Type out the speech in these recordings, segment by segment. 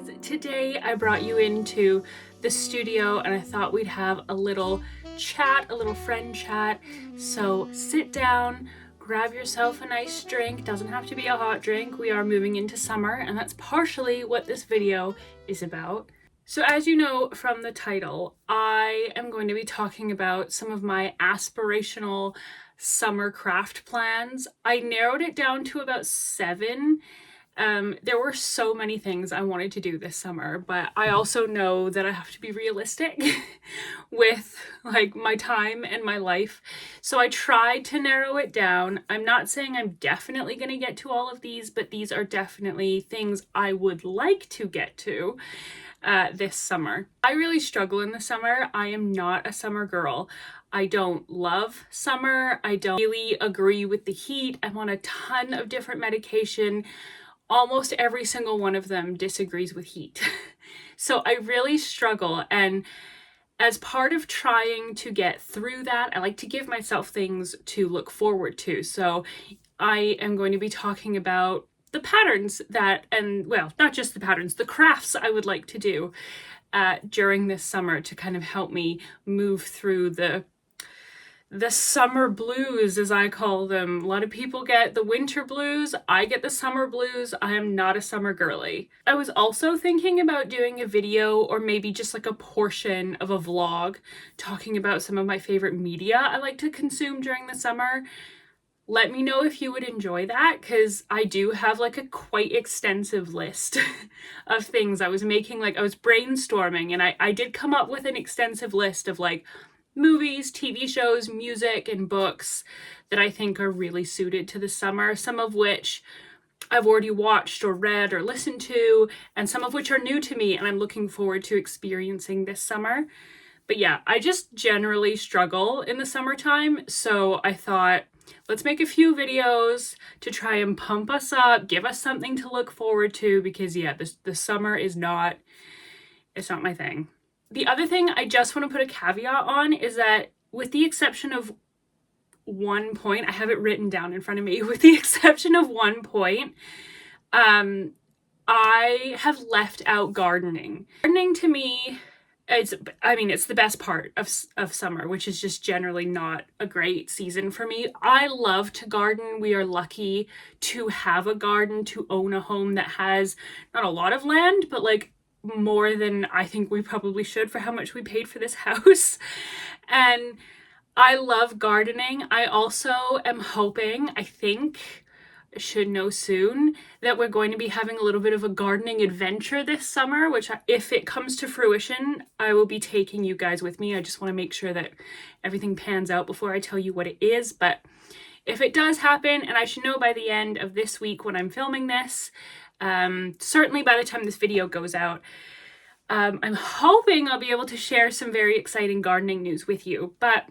guys, today I brought you into the studio and I thought we'd have a little chat, a little friend chat. So sit down, grab yourself a nice drink. Doesn't have to be a hot drink. We are moving into summer and that's partially what this video is about. So as you know from the title, I am going to be talking about some of my aspirational summer craft plans. I narrowed it down to about 7. There were so many things I wanted to do this summer, but I also know that I have to be realistic with like my time and my life. So I tried to narrow it down. I'm not saying I'm definitely going to get to all of these, but these are definitely things I would like to get to this summer. I really struggle in the summer. I am not a summer girl. I don't love summer. I don't really agree with the heat. I'm on a ton of different medication. Almost every single one of them disagrees with heat. So I really struggle, and as part of trying to get through that, I like to give myself things to look forward to. So I am going to be talking about the patterns that, and well, not just the patterns, the crafts I would like to do during this summer to kind of help me move through the summer blues, as I call them. A lot of people get the winter blues. I get the summer blues. I am not a summer girly. I was also thinking about doing a video or maybe just like a portion of a vlog talking about some of my favorite media I like to consume during the summer. Let me know if you would enjoy that, because I do have like a quite extensive list of things I was making. Like I was brainstorming and I did come up with an extensive list of like movies, TV shows, music, and books that I think are really suited to the summer, some of which I've already watched or read or listened to, and some of which are new to me and I'm looking forward to experiencing this summer. But yeah, I just generally struggle in the summertime, so I thought, let's make a few videos to try and pump us up, give us something to look forward to, because yeah, the summer is not, it's not my thing. The other thing I just want to put a caveat on is that, with the exception of one point, I have it written down in front of me, with the exception of one point, I have left out gardening. Gardening to me, it's the best part of summer, which is just generally not a great season for me. I love to garden. We are lucky to have a garden, to own a home that has not a lot of land, but like more than I think we probably should for how much we paid for this house. And I love gardening. I also am hoping, I think, should know soon, that we're going to be having a little bit of a gardening adventure this summer, which if it comes to fruition, I will be taking you guys with me. I just want to make sure that everything pans out before I tell you what it is. But if it does happen, and I should know by the end of this week when I'm filming this, certainly by the time this video goes out, I'm hoping I'll be able to share some very exciting gardening news with you. But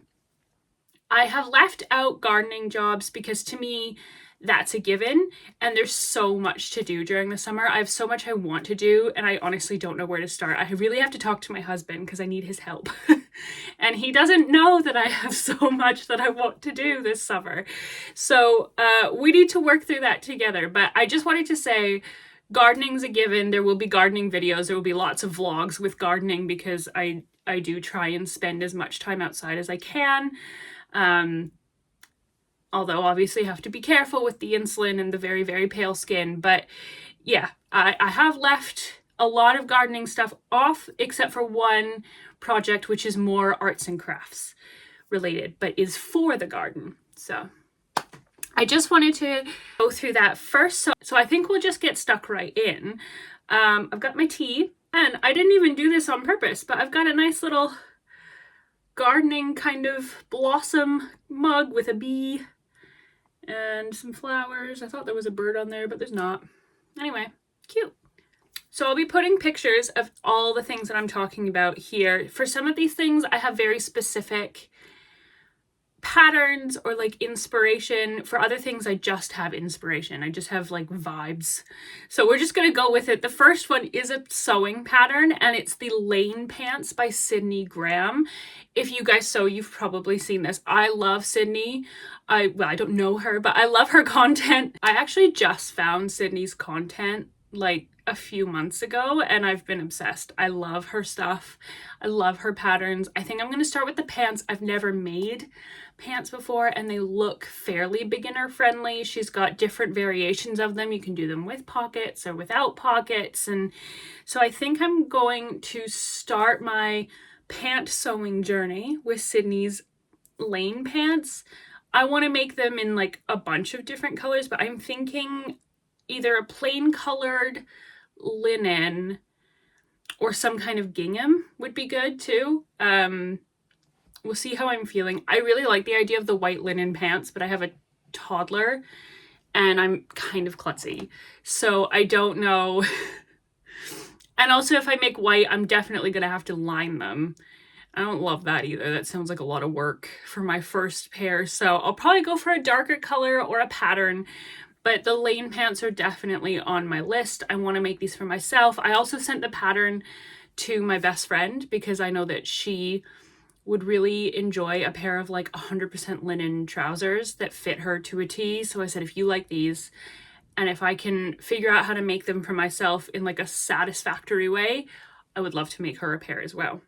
I have left out gardening jobs because to me, that's a given, and there's so much to do during the summer. I have so much I want to do, and I honestly don't know where to start. I really have to talk to my husband because I need his help. And he doesn't know that I have so much that I want to do this summer. So we need to work through that together. But I just wanted to say, gardening's a given. There will be gardening videos. There will be lots of vlogs with gardening because I do try and spend as much time outside as I can. Although obviously have to be careful with the insulin and the very, very pale skin. But yeah, I have left a lot of gardening stuff off, except for one project, which is more arts and crafts related, but is for the garden. So I just wanted to go through that first. So I think we'll just get stuck right in. I've got my tea, and I didn't even do this on purpose, but I've got a nice little gardening kind of blossom mug with a bee and some flowers. I thought there was a bird on there, but there's not. Anyway, cute. So I'll be putting pictures of all the things that I'm talking about here. For some of these things, I have very specific patterns or like inspiration. For other things, I just have inspiration. I just have like vibes. So we're just gonna go with it. The first one is a sewing pattern, and it's the Lane Pants by Sydney Graham. If you guys sew, you've probably seen this. I love Sydney. I don't know her, but I love her content. I actually just found Sydney's content like a few months ago and I've been obsessed. I love her stuff. I love her patterns. I think I'm going to start with the pants. I've never made pants before and they look fairly beginner friendly. She's got different variations of them. You can do them with pockets or without pockets. And so I think I'm going to start my pant sewing journey with Sydney's Lane pants. I want to make them in like a bunch of different colors, but I'm thinking either a plain colored linen or some kind of gingham would be good too. We'll see how I'm feeling. I really like the idea of the white linen pants, but I have a toddler and I'm kind of klutzy. So I don't know. And also if I make white, I'm definitely going to have to line them. I don't love that either. That sounds like a lot of work for my first pair. So I'll probably go for a darker color or a pattern. But the Lane pants are definitely on my list. I want to make these for myself. I also sent the pattern to my best friend because I know that she would really enjoy a pair of like 100% linen trousers that fit her to a T. So I said, if you like these, and if I can figure out how to make them for myself in like a satisfactory way, I would love to make her a pair as well.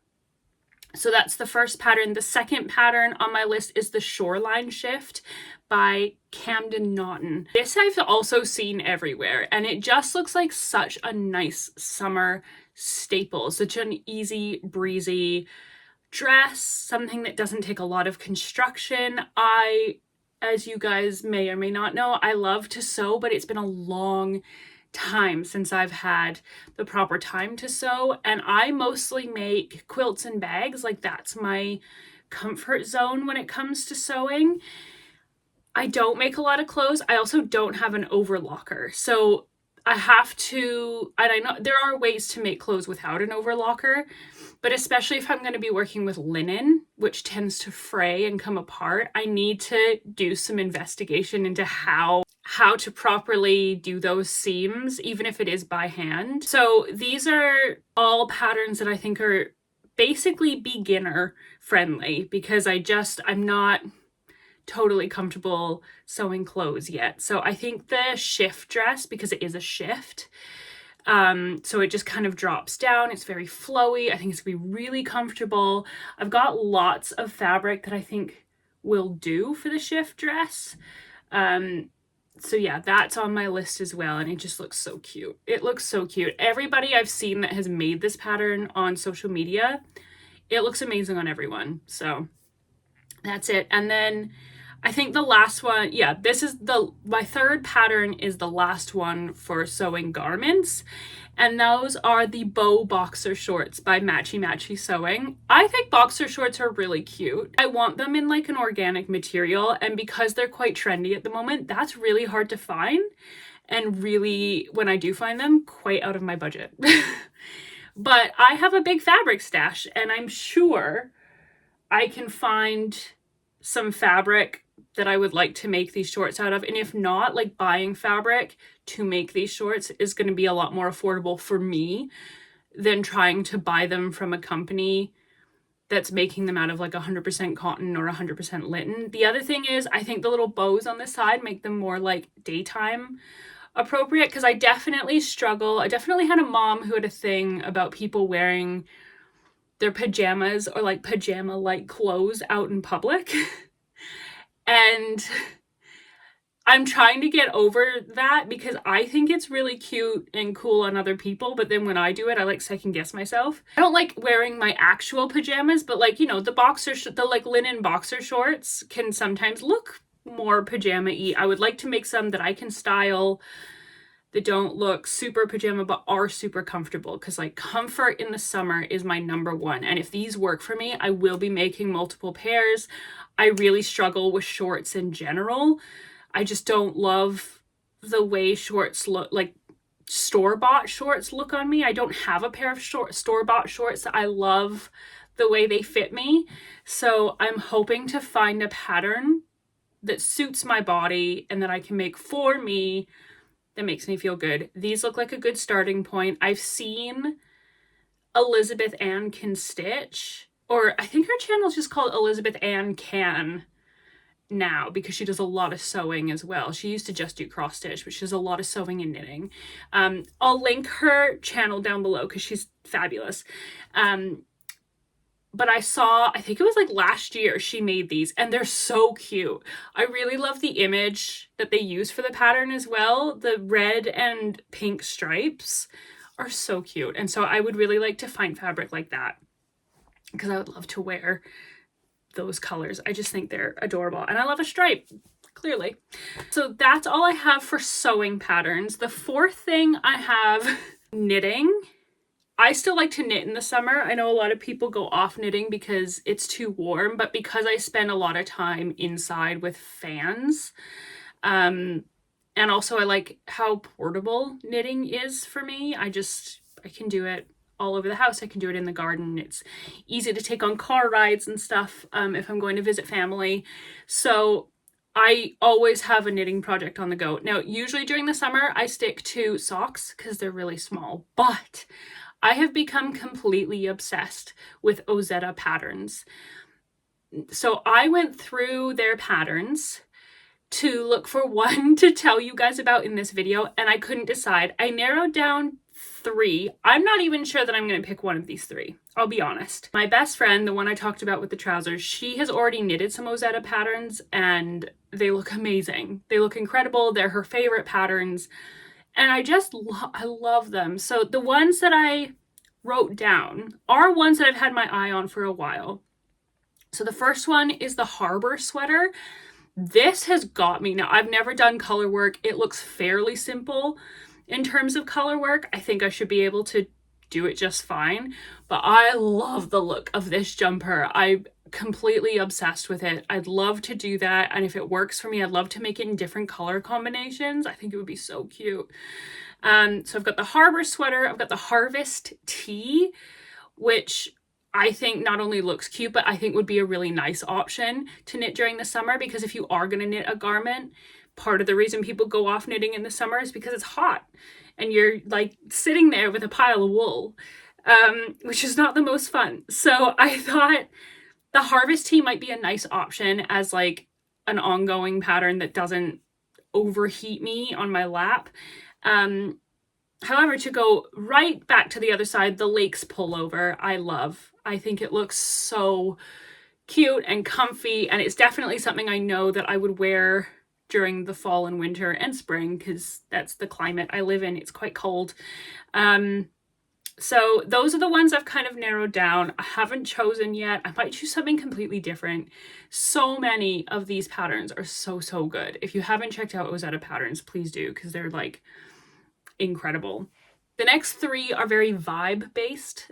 So that's the first pattern. The second pattern on my list is the Shoreline Shift by Camden Naughton. This I've also seen everywhere and it just looks like such a nice summer staple. Such an easy, breezy dress, something that doesn't take a lot of construction. As you guys may or may not know, I love to sew, but it's been a long time since I've had the proper time to sew, and I mostly make quilts and bags. Like that's my comfort zone when it comes to sewing. I don't make a lot of clothes. I also don't have an overlocker, so I have to, and I know there are ways to make clothes without an overlocker, but especially if I'm going to be working with linen, which tends to fray and come apart, I need to do some investigation into how to properly do those seams, even if it is by hand. So these are all patterns that I think are basically beginner friendly because I'm not totally comfortable sewing clothes yet. So I think the shift dress, because it is a shift, so it just kind of drops down. It's very flowy. I think it's gonna be really comfortable. I've got lots of fabric that I think will do for the shift dress. So yeah, that's on my list as well, and it just looks so cute. It looks so cute. Everybody I've seen that has made this pattern on social media, it looks amazing on everyone. So that's it. And then I think the last one, yeah, this is my third pattern is the last one for sewing garments. And those are the bow boxer shorts by Matchy Matchy Sewing. I think boxer shorts are really cute. I want them in like an organic material, and because they're quite trendy at the moment, that's really hard to find. And really, when I do find them, quite out of my budget. But I have a big fabric stash, and I'm sure I can find some fabric that I would like to make these shorts out of. And if not, like buying fabric to make these shorts is going to be a lot more affordable for me than trying to buy them from a company that's making them out of like 100% cotton or 100% linen. The other thing is I think the little bows on the side make them more like daytime appropriate, because I definitely struggle. I definitely had a mom who had a thing about people wearing their pajamas or like pajama-like clothes out in public. And I'm trying to get over that because I think it's really cute and cool on other people, but then when I do it, I like second guess myself. I don't like wearing my actual pajamas, but like, you know, the like linen boxer shorts can sometimes look more pajama-y. I would like to make some that I can style that don't look super pajama but are super comfortable, because like comfort in the summer is my number one. And if these work for me, I will be making multiple pairs. I really struggle with shorts in general. I just don't love the way shorts look, like store-bought shorts look on me. I don't have a pair of store-bought shorts that I love the way they fit me. So I'm hoping to find a pattern that suits my body and that I can make for me that makes me feel good. These look like a good starting point. I've seen Elizabeth Ann Can Stitch, or I think her channel is just called Elizabeth Ann Can. now because she does a lot of sewing as well. She used to just do cross stitch, but she does a lot of sewing and knitting. I'll link her channel down below because she's fabulous. But I think it was like last year she made these, and they're so cute. I really love the image that they use for the pattern as well. The red and pink stripes are so cute. And so I would really like to find fabric like that because I would love to wear those colors. I just think they're adorable, and I love a stripe, clearly. So that's all I have for sewing patterns. The fourth thing I have, knitting. I still like to knit in the summer. I know a lot of people go off knitting because it's too warm, but because I spend a lot of time inside with fans, and also I like how portable knitting is for me. I can do it all over the house. I can do it in the garden. It's easy to take on car rides and stuff if I'm going to visit family. So I always have a knitting project on the go. Now, usually during the summer, I stick to socks because they're really small, but I have become completely obsessed with Ozetta patterns. So I went through their patterns to look for one to tell you guys about in this video, and I couldn't decide. I narrowed down 3. I'm not even sure that I'm going to pick one of these 3. I'll be honest. My best friend, the one I talked about with the trousers, she has already knitted some Ozetta patterns and they look amazing. They look incredible. They're her favorite patterns. And I just I love them. So the ones that I wrote down are ones that I've had my eye on for a while. So the first one is the Harbor sweater. This has got me. Now, I've never done color work. It looks fairly simple in terms of color work. I think I should be able to do it just fine, but I love the look of this jumper. I'm completely obsessed with it. I'd love to do that, and if it works for me, I'd love to make it in different color combinations. I think it would be so cute. So I've got the Harbor sweater. I've got the Harvest tee, which I think not only looks cute, but I think would be a really nice option to knit during the summer, because if you are going to knit a garment, part of the reason people go off knitting in the summer is because it's hot and you're like sitting there with a pile of wool, which is not the most fun. So I thought the Harvest tee might be a nice option as like an ongoing pattern that doesn't overheat me on my lap. However, to go right back to the other side, the Lakes pullover, I love. I think it looks so cute and comfy, and it's definitely something I know that I would wear during the fall and winter and spring, because that's the climate I live in. It's quite cold. So those are the ones I've kind of narrowed down. I haven't chosen yet. I might choose something completely different. So many of these patterns are so good. If you haven't checked out Ozetta patterns, please do, because they're like incredible. The next 3 are very vibe based.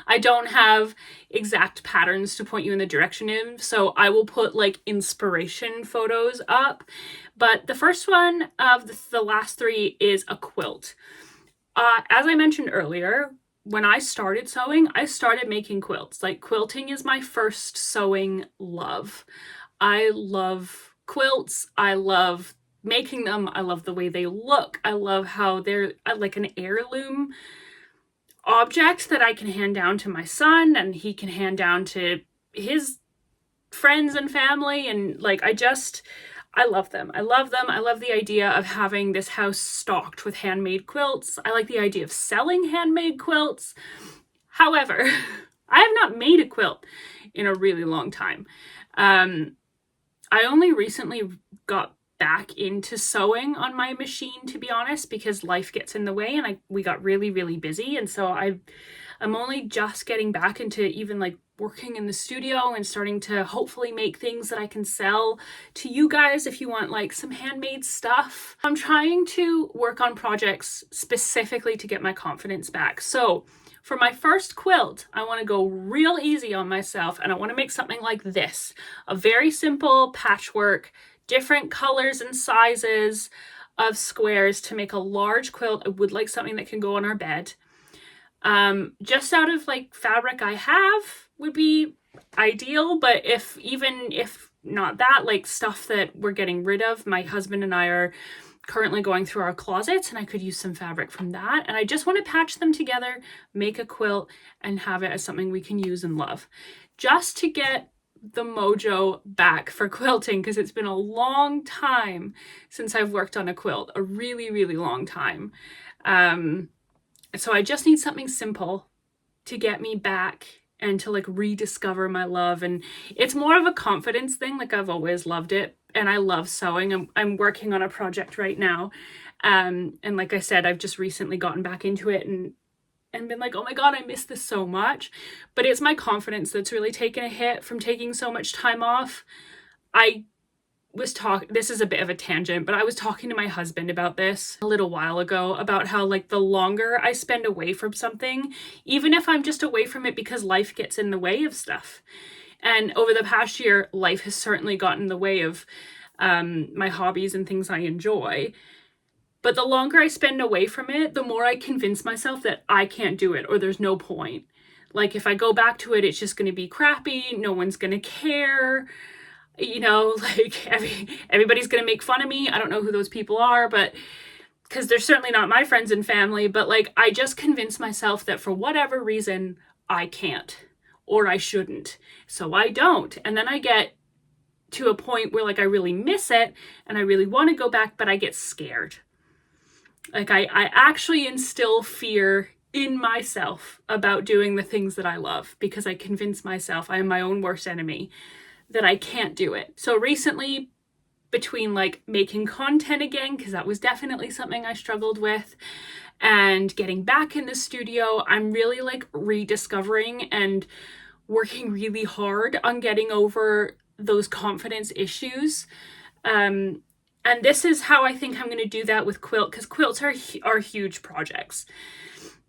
I don't have exact patterns to point you in the direction of, so I will put like inspiration photos up. But the first one of the last 3 is a quilt. As I mentioned earlier, when I started sewing, I started making quilts. Like, quilting is my first sewing love. I love quilts. I love making them. I love the way they look. I love how they're like an heirloom object that I can hand down to my son and he can hand down to his friends and family. And like, I love them. I love them. I love the idea of having this house stocked with handmade quilts. I like the idea of selling handmade quilts. However, I have not made a quilt in a really long time. I only recently got back into sewing on my machine, to be honest, because life gets in the way and we got really busy. And so I'm only just getting back into even like working in the studio and starting to hopefully make things that I can sell to you guys if you want like some handmade stuff. I'm trying to work on projects specifically to get my confidence back. So for my first quilt, I want to go real easy on myself, and I want to make something like this, a very simple patchwork, different colors and sizes of squares to make a large quilt. I would like something that can go on our bed. Just out of like fabric I have would be ideal, but if not that, like stuff that we're getting rid of, my husband and I are currently going through our closets and I could use some fabric from that, and I just want to patch them together, make a quilt, and have it as something we can use and love. Just to get the mojo back for quilting, because it's been a long time since I've worked on a quilt, a really, really long time. So I just need something simple to get me back and to like rediscover my love. And it's more of a confidence thing. Like, I've always loved it and I love sewing. I'm working on a project right now. And like I said, I've just recently gotten back into it and been like, oh my God, I miss this so much. But it's my confidence that's really taken a hit from taking so much time off. This is a bit of a tangent, but I was talking to my husband about this a little while ago, about how like the longer I spend away from something, even if I'm just away from it because life gets in the way of stuff. And over the past year, life has certainly gotten in the way of my hobbies and things I enjoy. But the longer I spend away from it, the more I convince myself that I can't do it or there's no point. Like, if I go back to it, it's just going to be crappy. No one's going to care. You know, like everybody's going to make fun of me. I don't know who those people are, but because they're certainly not my friends and family. But like, I just convince myself that for whatever reason, I can't or I shouldn't. So I don't. And then I get to a point where like I really miss it and I really want to go back, but I get scared. Like I actually instill fear in myself about doing the things that I love because I convince myself I am my own worst enemy, that I can't do it. So recently, between like making content again, because that was definitely something I struggled with, and getting back in the studio, I'm really like rediscovering and working really hard on getting over those confidence issues. And this is how I think I'm going to do that with quilt, because quilts are huge projects.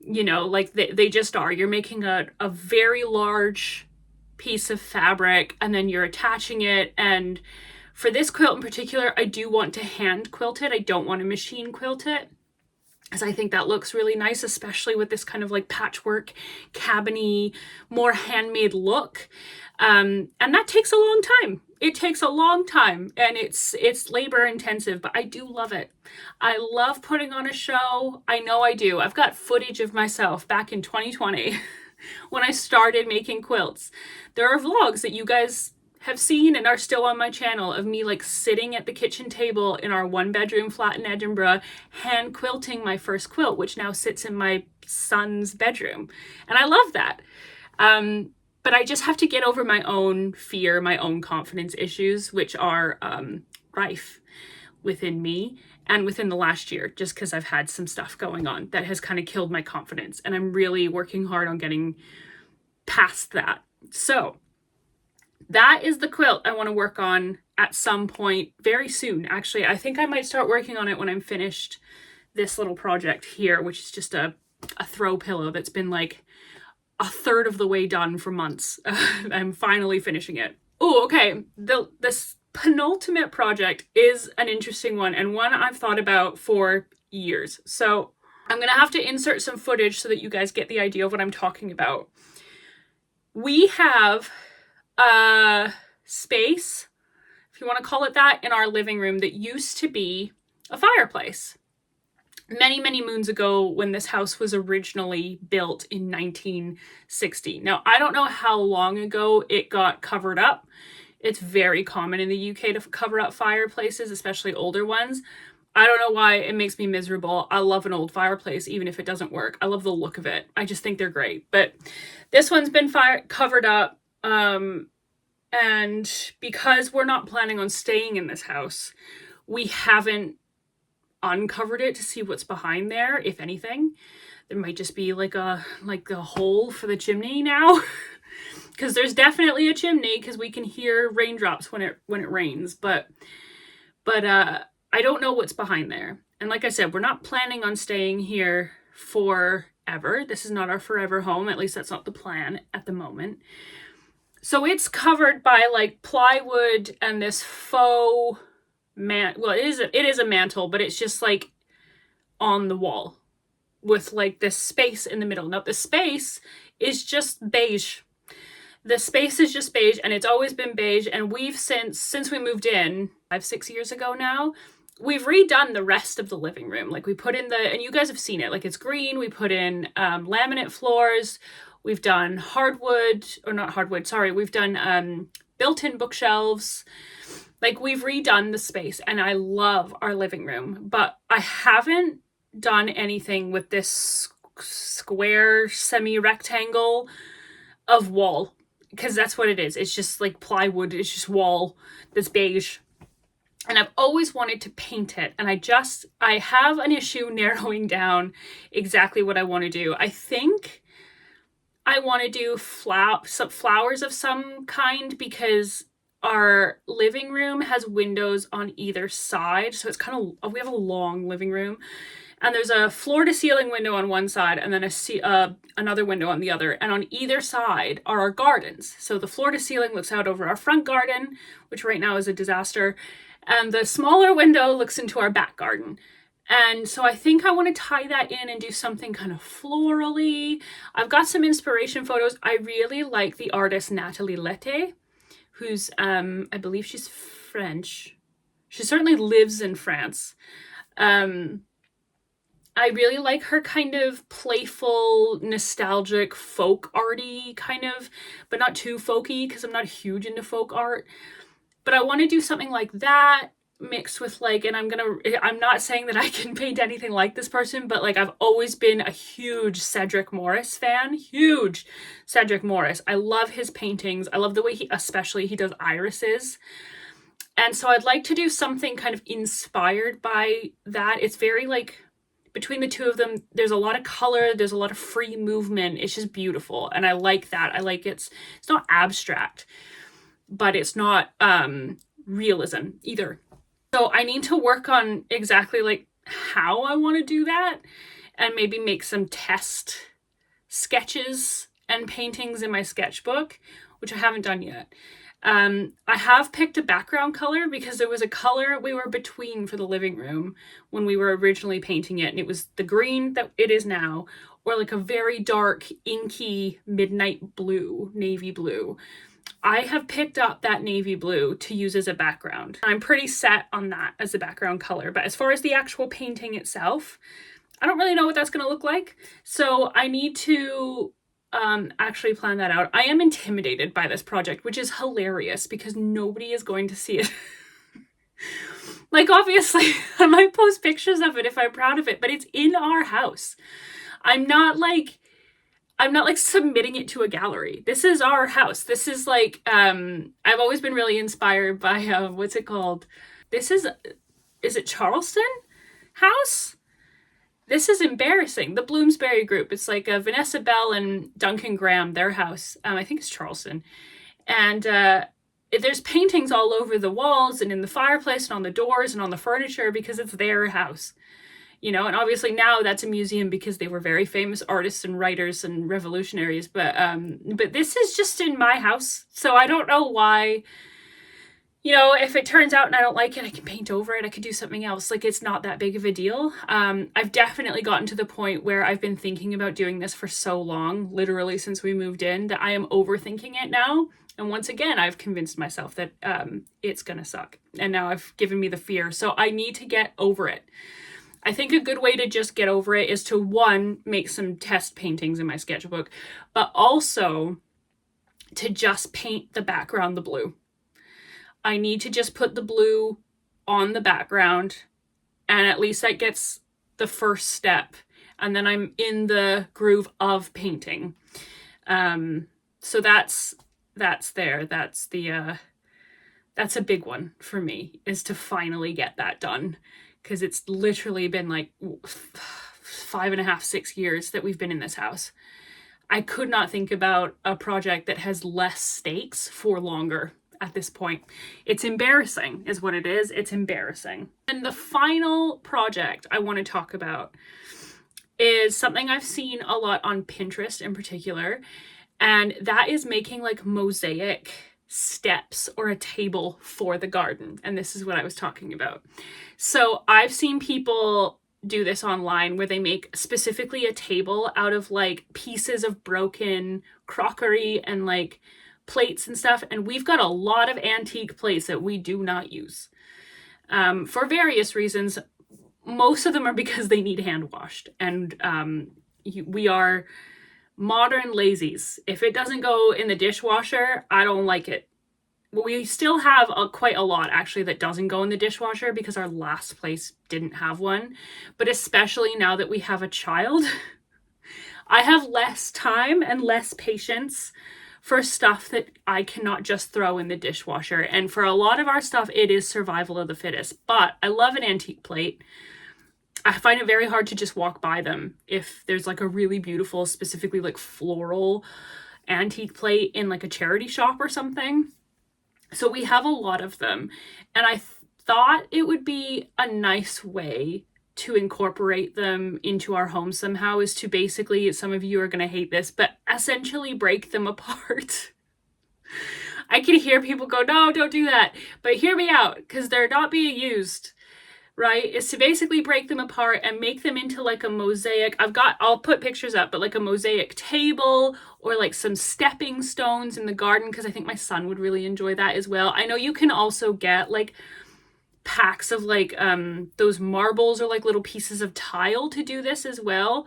You know, like they just are. You're making a very large piece of fabric and then you're attaching it. And for this quilt in particular, I do want to hand quilt it. I don't want to machine quilt it, because I think that looks really nice, especially with this kind of like patchwork, cabiny, more handmade look. And that takes a long time. It takes a long time and it's labor intensive, but I do love it. I love putting on a show. I know I do. I've got footage of myself back in 2020 when I started making quilts. There are vlogs that you guys have seen and are still on my channel of me like sitting at the kitchen table in our 1-bedroom flat in Edinburgh, hand quilting my first quilt, which now sits in my son's bedroom. And I love that. But I just have to get over my own fear, my own confidence issues, which are rife within me and within the last year, just because I've had some stuff going on that has kind of killed my confidence. And I'm really working hard on getting past that. So that is the quilt I want to work on at some point very soon. Actually, I think I might start working on it when I'm finished this little project here, which is just a throw pillow that's been like a third of the way done for months. I'm finally finishing it. Oh, okay. This penultimate project is an interesting one and one I've thought about for years. So I'm going to have to insert some footage so that you guys get the idea of what I'm talking about. We have a space, if you want to call it that, in our living room that used to be a fireplace. Many, many moons ago, when this house was originally built in 1960. Now, I don't know how long ago it got covered up. It's very common in the UK to cover up fireplaces, especially older ones. I don't know why. It makes me miserable. I love an old fireplace, even if it doesn't work. I love the look of it. I just think they're great. But this one's been covered up. And because we're not planning on staying in this house, we haven't uncovered it to see what's behind there. If anything, there might just be like a hole for the chimney now. Because there's definitely a chimney, because we can hear raindrops when it rains, but I don't know what's behind there. And like I said, we're not planning on staying here forever. This is not our forever home. At least that's not the plan at the moment. So it's covered by like plywood and this faux well, it is a mantle, but it's just like on the wall with like this space in the middle. Now the space is just beige. The space is just beige, and it's always been beige. And we've since we moved in 5-6 years ago now, we've redone the rest of the living room. Like we put in and you guys have seen it, like it's green. We put in laminate floors. We've done we've done built-in bookshelves. Like, we've redone the space and I love our living room, but I haven't done anything with this square semi-rectangle of wall, because that's what it is. It's just like plywood. It's just wall that's beige. And I've always wanted to paint it. And I have an issue narrowing down exactly what I want to do. I think I want to do some flowers of some kind, because our living room has windows on either side. So it's kind of, we have a long living room. And there's a floor-to-ceiling window on one side and then another window on the other. And on either side are our gardens. So the floor-to-ceiling looks out over our front garden, which right now is a disaster. And the smaller window looks into our back garden. And so I think I want to tie that in and do something kind of florally. I've got some inspiration photos. I really like the artist Nathalie Lette, who's, I believe she's French. She certainly lives in France. I really like her kind of playful, nostalgic, folk arty kind of, but not too folky, because I'm not huge into folk art. But I want to do something like that mixed with like, and I'm not saying that I can paint anything like this person, but like, I've always been a huge Cedric Morris fan. Huge Cedric Morris. I love his paintings. I love the way he does irises. And so I'd like to do something kind of inspired by that. It's very like, between the two of them, there's a lot of color, there's a lot of free movement. It's just beautiful. And I like that. I like it's not abstract, but it's not realism either. So I need to work on exactly like how I want to do that, and maybe make some test sketches and paintings in my sketchbook, which I haven't done yet. I have picked a background color because there was a color we were between for the living room when we were originally painting it, and it was the green that it is now, or like a very dark, inky midnight blue, navy blue. I have picked up that navy blue to use as a background. I'm pretty set on that as a background color, but as far as the actual painting itself, I don't really know what that's going to look like. So I need to actually plan that out. I am intimidated by this project, which is hilarious because nobody is going to see it. Like, obviously, I might post pictures of it if I'm proud of it, but it's in our house. I'm not like submitting it to a gallery. This is our house. This is like, I've always been really inspired by, what's it called? Is it Charleston House? This is embarrassing. The Bloomsbury Group. It's like Vanessa Bell and Duncan Graham, their house. I think it's Charleston. And there's paintings all over the walls and in the fireplace and on the doors and on the furniture because it's their house. You know, and obviously now that's a museum because they were very famous artists and writers and revolutionaries. But this is just in my house. So I don't know why. You know, if it turns out and I don't like it, I can paint over it. I could do something else. Like, it's not that big of a deal. I've definitely gotten to the point where I've been thinking about doing this for so long, literally since we moved in, that I am overthinking it now. And once again, I've convinced myself that it's gonna suck. And now I've given me the fear. So I need to get over it. I think a good way to just get over it is to, one, make some test paintings in my sketchbook, but also to just paint the background the blue. I need to just put the blue on the background, and at least that gets the first step, and then I'm in the groove of painting. So that's there. That's a big one for me, is to finally get that done, because it's literally been like 5.5, 6 years that we've been in this house. I could not think about a project that has less stakes for longer. At this point, it's embarrassing is what it is. It's embarrassing. And the final project I want to talk about is something I've seen a lot on Pinterest in particular, and that is making like mosaic steps or a table for the garden. And this is what I was talking about. So I've seen people do this online where they make specifically a table out of like pieces of broken crockery and like plates and stuff, and we've got a lot of antique plates that we do not use for various reasons. Most of them are because they need hand washed, and we are modern lazies. If it doesn't go in the dishwasher, I don't like it. we still have quite a lot actually that doesn't go in the dishwasher because our last place didn't have one. But especially now that we have a child, I have less time and less patience for stuff that I cannot just throw in the dishwasher. And for a lot of our stuff, it is survival of the fittest. But I love an antique plate. I find it very hard to just walk by them if there's like a really beautiful, specifically like floral antique plate in like a charity shop or something. So we have a lot of them. And I thought it would be a nice way to incorporate them into our home somehow is to basically, some of you are going to hate this, but essentially break them apart. I can hear people go, no, don't do that. But hear me out, because they're not being used, right? Is to basically break them apart and make them into like a mosaic. I'll put pictures up, but like a mosaic table or like some stepping stones in the garden, because I think my son would really enjoy that as well. I know you can also get like packs of like those marbles or like little pieces of tile to do this as well.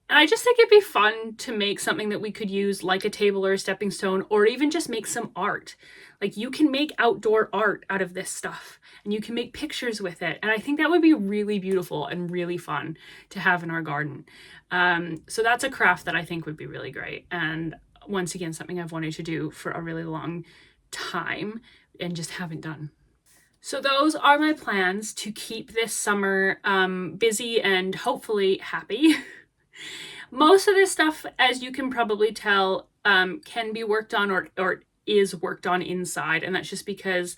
And I just think it'd be fun to make something that we could use like a table or a stepping stone, or even just make some art. Like you can make outdoor art out of this stuff and you can make pictures with it. And I think that would be really beautiful and really fun to have in our garden. So that's a craft that I think would be really great. And once again, something I've wanted to do for a really long time and just haven't done. So those are my plans to keep this summer busy and hopefully happy. Most of this stuff, as you can probably tell, can be worked on or is worked on inside. And that's just because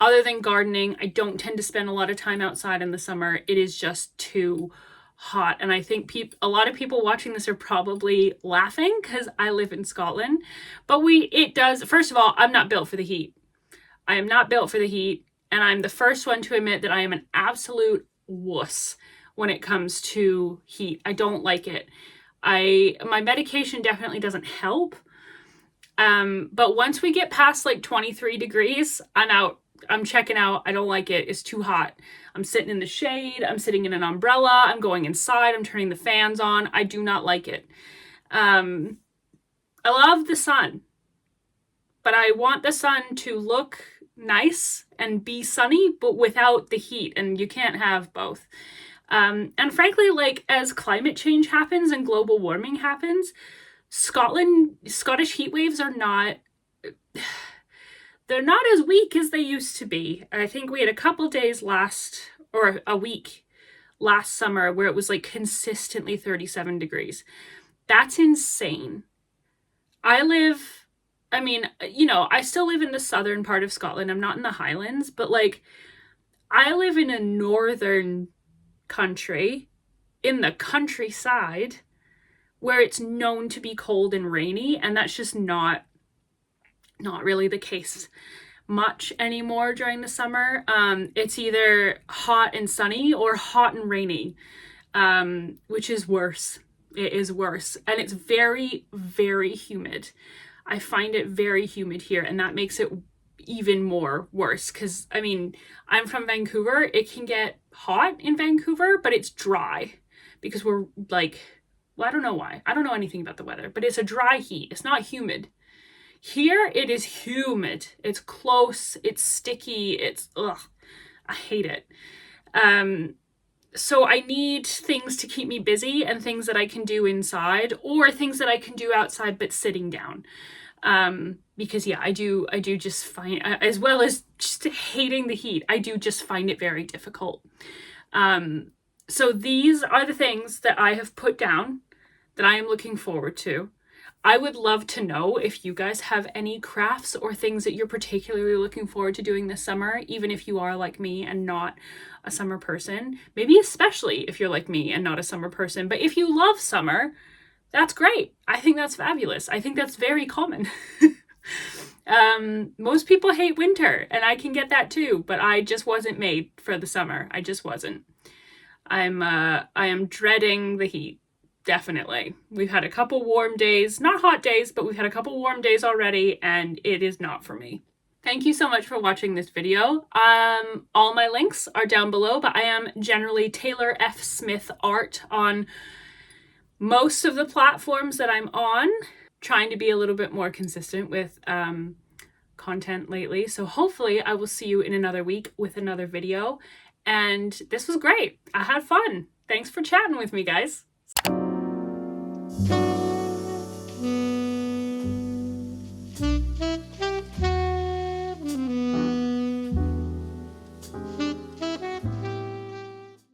other than gardening, I don't tend to spend a lot of time outside in the summer. It is just too hot. And I think a lot of people watching this are probably laughing because I live in Scotland. But first of all, I'm not built for the heat. I am not built for the heat. And I'm the first one to admit that I am an absolute wuss when it comes to heat. I don't like it. My medication definitely doesn't help. But once we get past like 23 degrees, I'm out. I'm checking out. I don't like it. It's too hot. I'm sitting in the shade. I'm sitting in an umbrella. I'm going inside. I'm turning the fans on. I do not like it. I love the sun, but I want the sun to look nice and be sunny, but without the heat, and you can't have both. And frankly, like as climate change happens and global warming happens, Scottish heat waves are not as weak as they used to be. I think we had a couple days a week last summer where it was like consistently 37 degrees. That's insane. I still live in the southern part of Scotland. I'm not in the Highlands, but like I live in a northern country in the countryside where it's known to be cold and rainy, and that's just not really the case much anymore during the summer. It's either hot and sunny or hot and rainy, which is worse. It is worse, and it's very, very humid. I find it very humid here, and that makes it even more worse because, I'm from Vancouver. It can get hot in Vancouver, but it's dry because we're like, well, I don't know why. I don't know anything about the weather, but it's a dry heat. It's not humid. Here, it is humid. It's close. It's sticky. I hate it. So I need things to keep me busy and things that I can do inside or things that I can do outside but sitting down. Because I do just find, as well as just hating the heat, I do just find it very difficult. So these are the things that I have put down that I am looking forward to. I would love to know if you guys have any crafts or things that you're particularly looking forward to doing this summer, even if you are like me and not a summer person. Maybe especially if you're like me and not a summer person. But if you love summer, that's great. I think that's fabulous. I think that's very common. Most people hate winter, and I can get that too, but I just wasn't made for the summer. I just wasn't. I am dreading the heat. Definitely. We've had a couple warm days, not hot days, but we've had a couple warm days already, and it is not for me. Thank you so much for watching this video. All my links are down below, but I am generally Taylor F. Smith Art on most of the platforms that I'm on, trying to be a little bit more consistent with content lately. So hopefully I will see you in another week with another video. And this was great. I had fun. Thanks for chatting with me, guys.